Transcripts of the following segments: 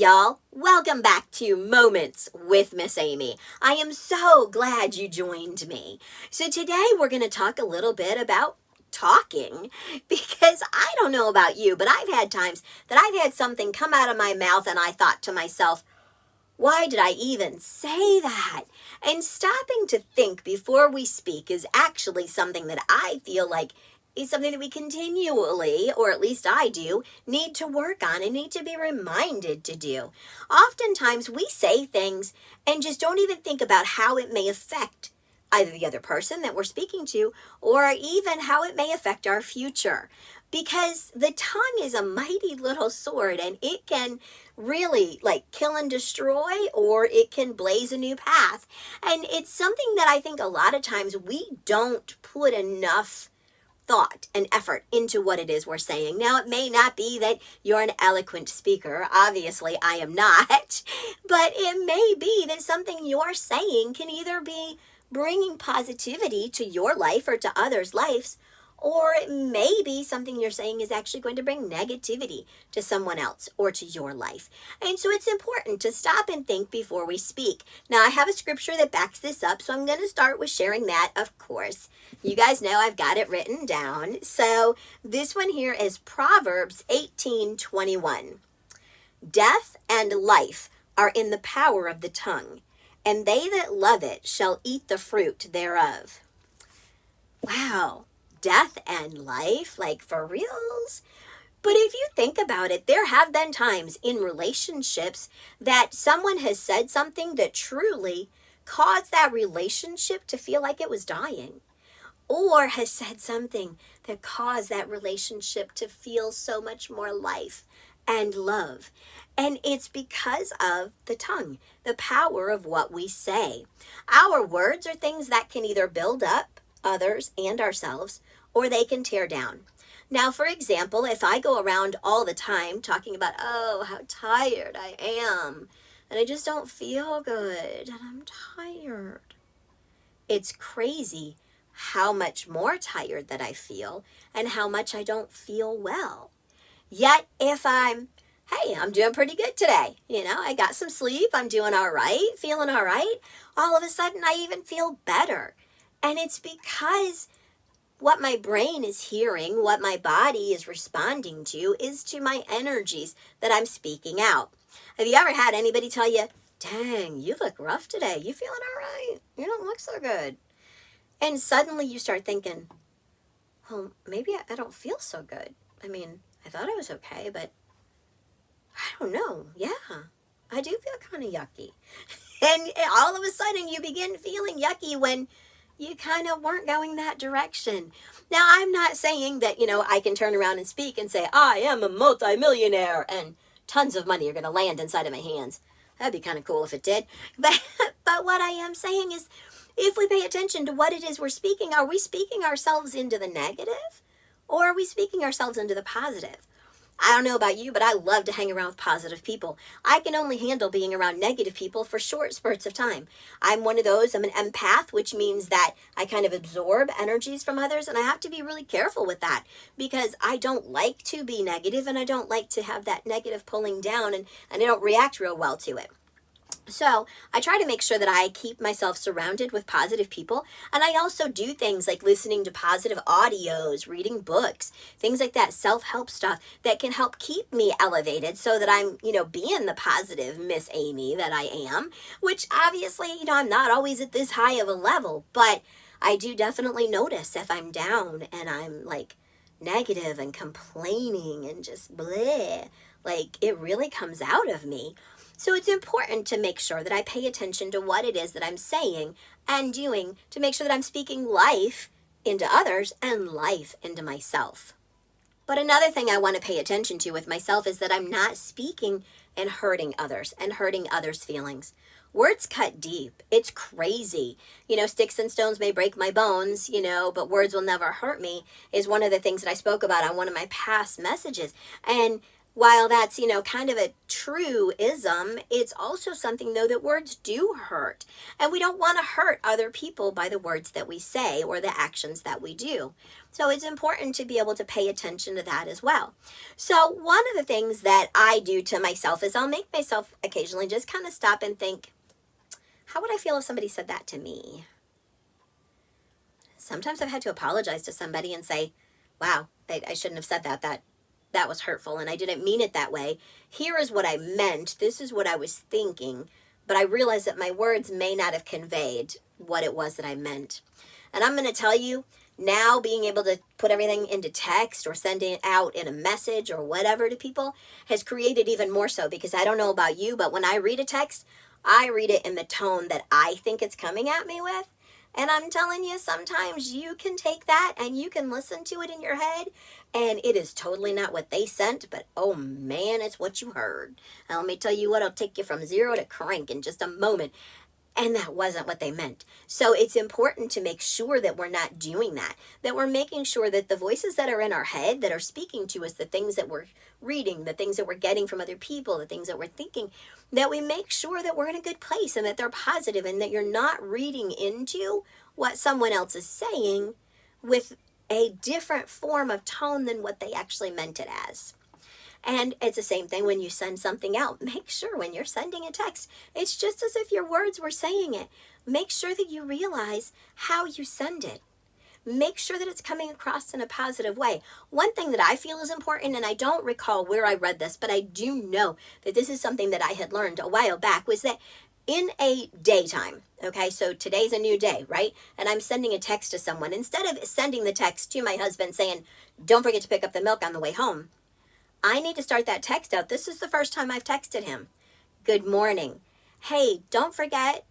y'all. Welcome back to Moments with Miss Amy. I am so glad you joined me. So today we're going to talk a little bit about talking, because I don't know about you, but I've had times that I've had something come out of my mouth and I thought to myself, why did I even say that? And stopping to think before we speak is actually something that I feel like is something that we continually, or at least I do, need to work on and need to be reminded to do. Oftentimes we say things and just don't even think about how it may affect either the other person that we're speaking to, or even how it may affect our future. Because the tongue is a mighty little sword, and it can really kill and destroy, or it can blaze a new path. And it's something that I think a lot of times we don't put enough thought and effort into what it is we're saying. Now, it may not be that you're an eloquent speaker. Obviously, I am not. But it may be that something you're saying can either be bringing positivity to your life or to others' lives, or it may be something you're saying is actually going to bring negativity to someone else or to your life. And so it's important to stop and think before we speak. Now, I have a scripture that backs this up, so I'm going to start with sharing that, of course. You guys know I've got it written down. So this one here is Proverbs 18:21. Death and life are in the power of the tongue, and they that love it shall eat the fruit thereof. Wow. Death and life, like for reals? But if you think about it, there have been times in relationships that someone has said something that truly caused that relationship to feel like it was dying, or has said something that caused that relationship to feel so much more life and love. And it's because of the tongue, the power of what we say. Our words are things that can either build up others and ourselves, or they can tear down. Now, for example, if I go around all the time talking about, oh, how tired I am, and I just don't feel good, and I'm tired, it's crazy how much more tired that I feel and how much I don't feel well. Yet if I'm doing pretty good today. I got some sleep, I'm doing all right, feeling all right, all of a sudden I even feel better. And it's because what my brain is hearing, what my body is responding to, is to my energies that I'm speaking out. Have you ever had anybody tell you, dang, you look rough today, you feeling all right? You don't look so good. And suddenly you start thinking, well, maybe I don't feel so good. I mean, I thought I was okay, but I don't know. Yeah, I do feel kind of yucky. And all of a sudden you begin feeling yucky when you kind of weren't going that direction. Now, I'm not saying that, I can turn around and speak and say, I am a multimillionaire and tons of money are going to land inside of my hands. That'd be kind of cool if it did. But what I am saying is, if we pay attention to what it is we're speaking, are we speaking ourselves into the negative, or are we speaking ourselves into the positive? I don't know about you, but I love to hang around with positive people. I can only handle being around negative people for short spurts of time. I'm one of those, I'm an empath, which means that I kind of absorb energies from others, and I have to be really careful with that because I don't like to be negative, and I don't like to have that negative pulling down, and I don't react real well to it. So I try to make sure that I keep myself surrounded with positive people. And I also do things like listening to positive audios, reading books, things like that, self-help stuff that can help keep me elevated so that I'm, being the positive Miss Amy that I am, which obviously, I'm not always at this high of a level, but I do definitely notice if I'm down and I'm negative and complaining and just bleh, it really comes out of me. So it's important to make sure that I pay attention to what it is that I'm saying and doing to make sure that I'm speaking life into others and life into myself. But another thing I want to pay attention to with myself is that I'm not speaking and hurting others feelings. Words cut deep. It's crazy. Sticks and stones may break my bones, but words will never hurt me is one of the things that I spoke about on one of my past messages. And while that's, kind of a truism, it's also something, though, that words do hurt. And we don't want to hurt other people by the words that we say or the actions that we do. So it's important to be able to pay attention to that as well. So one of the things that I do to myself is I'll make myself occasionally just kind of stop and think, how would I feel if somebody said that to me? Sometimes I've had to apologize to somebody and say, wow, I shouldn't have said that. That was hurtful and I didn't mean it that way. Here is what I meant. This is what I was thinking. But I realized that my words may not have conveyed what it was that I meant. And I'm going to tell you, now being able to put everything into text or send it out in a message or whatever to people has created even more so, because I don't know about you, but when I read a text, I read it in the tone that I think it's coming at me with. And I'm telling you, sometimes you can take that and you can listen to it in your head, and it is totally not what they sent, but oh man, it's what you heard. And let me tell you what, it'll take you from zero to crank in just a moment. And that wasn't what they meant. So it's important to make sure that we're not doing that, that we're making sure that the voices that are in our head that are speaking to us, the things that we're reading, the things that we're getting from other people, the things that we're thinking, that we make sure that we're in a good place and that they're positive and that you're not reading into what someone else is saying with a different form of tone than what they actually meant it as. And it's the same thing when you send something out. Make sure when you're sending a text, it's just as if your words were saying it. Make sure that you realize how you send it. Make sure that it's coming across in a positive way. One thing that I feel is important, and I don't recall where I read this, but I do know that this is something that I had learned a while back, was that in a daytime, okay, so today's a new day, right? And I'm sending a text to someone. Instead of sending the text to my husband saying, don't forget to pick up the milk on the way home, I need to start that text out. This is the first time I've texted him. Good morning. Hey, don't forget,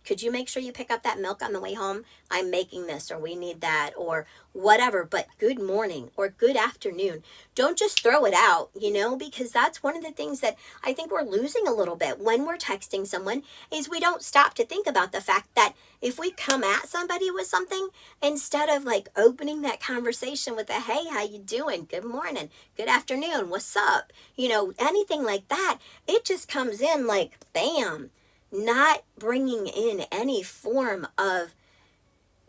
could you make sure you pick up that milk on the way home? I'm making this, or we need that, or whatever. But good morning or good afternoon. Don't just throw it out, because that's one of the things that I think we're losing a little bit when we're texting someone, is we don't stop to think about the fact that if we come at somebody with something, instead of like opening that conversation with a, hey, how you doing? Good morning, good afternoon, what's up? Anything like that, it just comes in like, bam, not bringing in any form of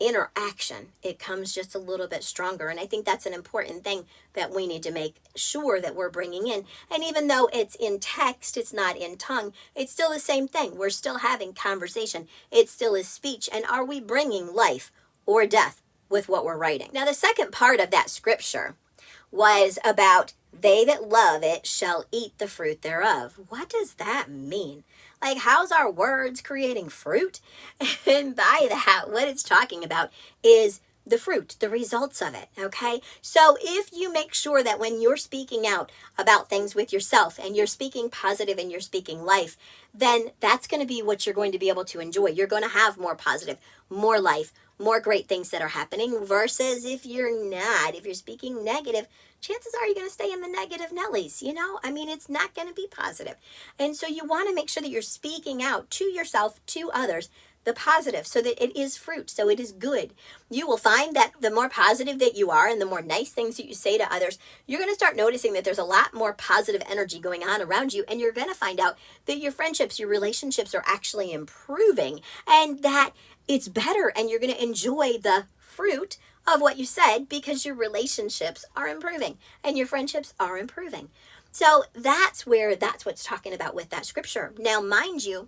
interaction. It comes just a little bit stronger. And I think that's an important thing that we need to make sure that we're bringing in. And even though it's in text, it's not in tongue, it's still the same thing. We're still having conversation. It still is speech. And are we bringing life or death with what we're writing? Now, the second part of that scripture was about they that love it shall eat the fruit thereof. What does that mean? Like, how's our words creating fruit? And by that, what it's talking about is the fruit, the results of it, okay? So if you make sure that when you're speaking out about things with yourself and you're speaking positive and you're speaking life, then that's going to be what you're going to be able to enjoy. You're going to have more positive, more life, more great things that are happening, versus if you're not, if you're speaking negative, chances are you're going to stay in the negative Nellies, it's not going to be positive. And so you want to make sure that you're speaking out to yourself, to others, the positive, so that it is fruit, so it is good. You will find that the more positive that you are and the more nice things that you say to others, you're going to start noticing that there's a lot more positive energy going on around you, and you're going to find out that your friendships, your relationships are actually improving, and that it's better, and you're going to enjoy the fruit of what you said because your relationships are improving and your friendships are improving. So that's what's talking about with that scripture. Now, mind you,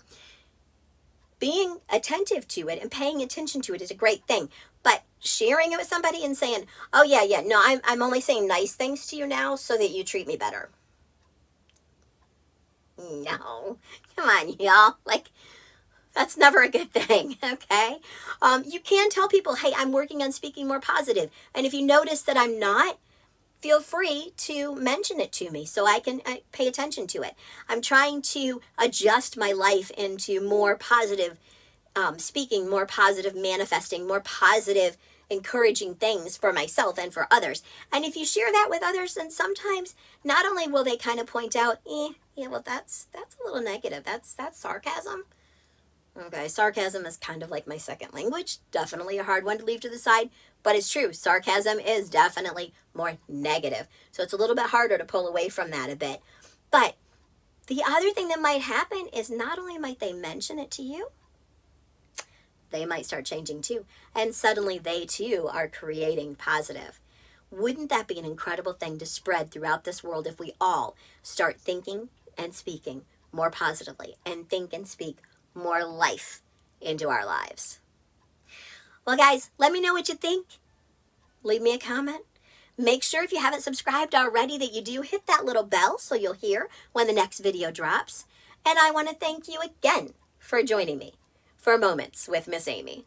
being attentive to it and paying attention to it is a great thing, but sharing it with somebody and saying, oh yeah, no, I'm only saying nice things to you now so that you treat me better. No, come on, y'all. That's never a good thing, okay? You can tell people, hey, I'm working on speaking more positive. And if you notice that I'm not, feel free to mention it to me so I can pay attention to it. I'm trying to adjust my life into more positive speaking, more positive manifesting, more positive encouraging things for myself and for others. And if you share that with others, then sometimes not only will they kind of point out, well, that's a little negative. That's sarcasm. Okay, sarcasm is kind of like my second language. Definitely a hard one to leave to the side, but it's true. Sarcasm is definitely more negative. So it's a little bit harder to pull away from that a bit. But the other thing that might happen is not only might they mention it to you, they might start changing too. And suddenly they too are creating positive. Wouldn't that be an incredible thing to spread throughout this world if we all start thinking and speaking more positively and think and speak more life into our lives? Well, guys, let me know what you think. Leave me a comment. Make sure if you haven't subscribed already that you do hit that little bell so you'll hear when the next video drops. And I want to thank you again for joining me for Moments with Miss Amy.